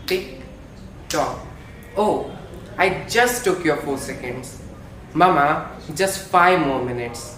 Tick tock. Oh, I just took your 4 seconds. Mama, just 5 more minutes.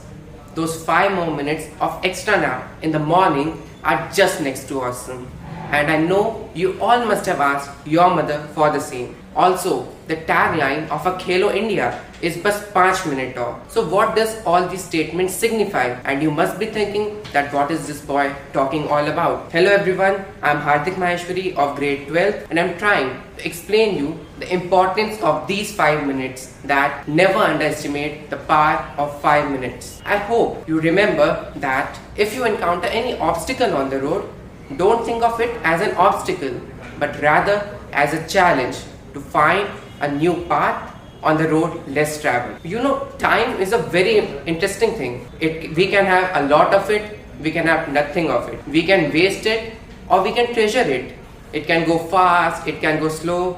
Those 5 more minutes of extra nap in the morning are just next to awesome. And I know you all must have asked your mother for the same. Also, the tagline of a Khelo India is bas 5 minute or. So what does all these statements signify? And you must be thinking that what is this boy talking all about? Hello everyone, I'm Hardik Maheshwari of grade 12 and I'm trying to explain you the importance of these 5 minutes, that never underestimate the power of 5 minutes. I hope you remember that if you encounter any obstacle on the road, don't think of it as an obstacle, but rather as a challenge to find a new path on the road less traveled. You know, time is a very interesting thing. We can have a lot of it, we can have nothing of it. We can waste it or we can treasure it. It can go fast, it can go slow.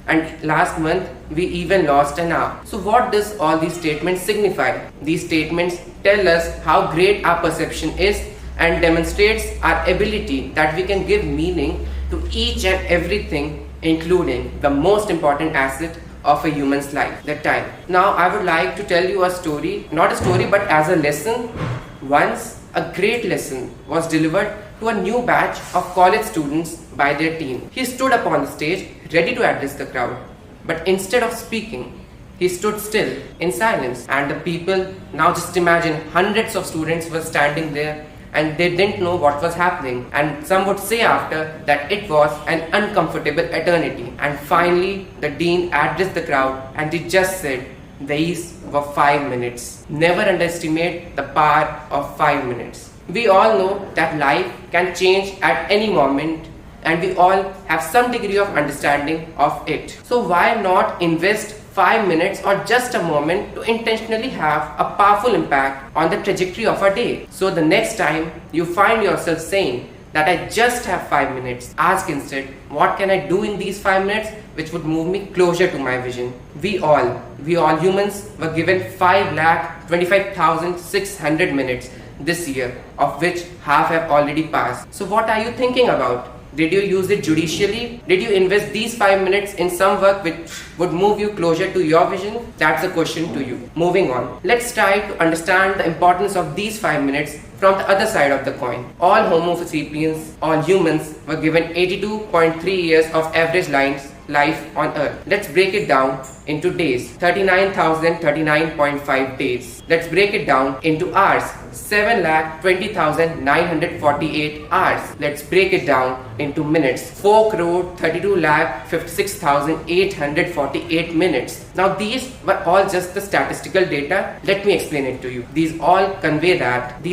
And last month, we even lost an hour. So what does all these statements signify? These statements tell us how great our perception is and demonstrates our ability that we can give meaning to each and everything, including the most important asset of a human's life, the time. Now I would like to tell you a story, not a story but as a lesson. Once a great lesson was delivered to a new batch of college students by their team. He stood upon the stage ready to address the crowd, but instead of speaking, he stood still in silence, and the people, now just imagine, hundreds of students were standing there and they didn't know what was happening, and some would say after that it was an uncomfortable eternity. And finally the dean addressed the crowd and he just said, these were 5 minutes. Never underestimate the power of 5 minutes. We all know that life can change at any moment and we all have some degree of understanding of it. So why not invest 5 minutes or just a moment to intentionally have a powerful impact on the trajectory of our day? So the next time you find yourself saying that I just have 5 minutes, ask instead, what can I do in these 5 minutes which would move me closer to my vision? We all humans were given 5,25,600 minutes this year, of which half have already passed. So what are you thinking about? Did you use it judicially? Did you invest these 5 minutes in some work which would move you closer to your vision? That's a question to you. Moving on, let's try to understand the importance of these 5 minutes from the other side of the coin. All Homo sapiens, all humans, were given 82.3 years of average life on Earth. Let's break it down into days. 39,039.5 days. Let's break it down into hours. 7,20,948 hours. Let's break it down into minutes. 4,32,56,848 minutes. Now these were all just the statistical data. Let me explain it to you. These all convey that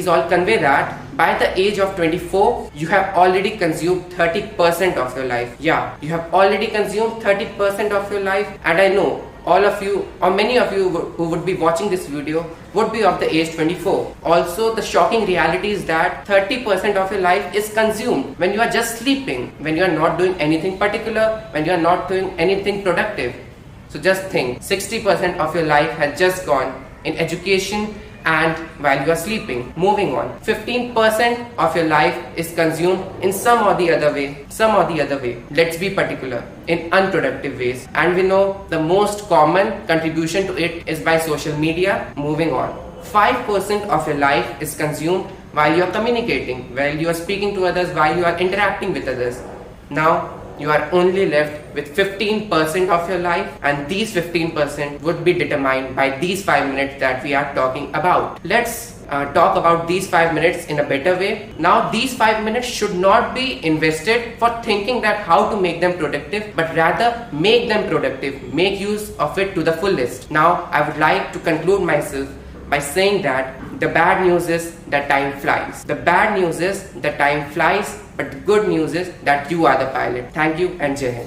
by the age of 24, you have already consumed 30% of your life. Yeah, you have already consumed 30% of your life, and I know all of you or many of you who would be watching this video would be of the age 24. Also, the shocking reality is that 30% of your life is consumed when you are just sleeping, when you are not doing anything particular, when you are not doing anything productive. So just think, 60% of your life has just gone in education and while you are sleeping. Moving on, 15% of your life is consumed in some or the other way. Let's be particular, in unproductive ways. And we know the most common contribution to it is by social media. Moving on, 5% of your life is consumed while you are communicating, while you are speaking to others, while you are interacting with others. Now you are only left with 15% of your life, and these 15% would be determined by these 5 minutes that we are talking about. Let's talk about these 5 minutes in a better way. Now these 5 minutes should not be invested for thinking that how to make them productive, but rather make them productive, make use of it to the fullest. Now I would like to conclude myself by saying that the bad news is that time flies. The bad news is that time flies, but the good news is that you are the pilot. Thank you and Jai Hind.